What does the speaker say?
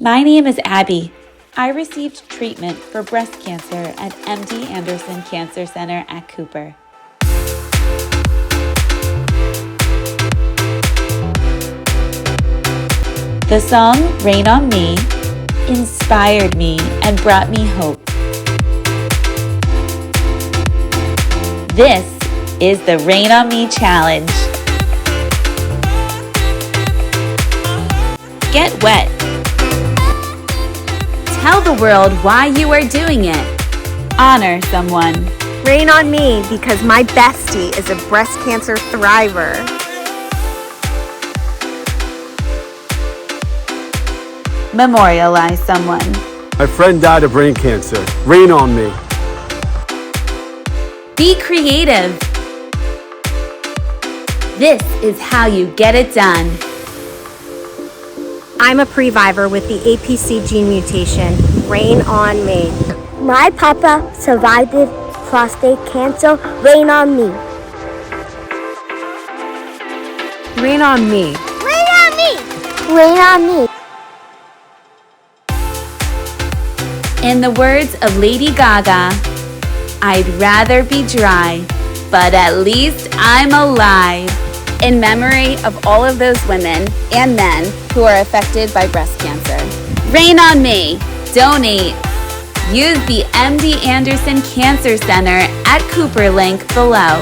My name is Abby. I received treatment for breast cancer at MD Anderson Cancer Center at Cooper. The song Rain on Me inspired me and brought me hope. This is the Rain on Me Challenge. Get wet. Tell the world why you are doing it. Honor someone. Rain on me because my bestie is a breast cancer thriver. Memorialize someone. My friend died of brain cancer. Rain on me. Be creative. This is how you get it done. I'm a previvor with the APC gene mutation. Rain on me. My papa survived prostate cancer. Rain on me. Rain on me. Rain on me. Rain on me. In the words of Lady Gaga, I'd rather be dry, but at least I'm alive. In memory of all of those women and men who are affected by breast cancer. Rain on me. Donate. Use the MD Anderson Cancer Center at Cooper link below.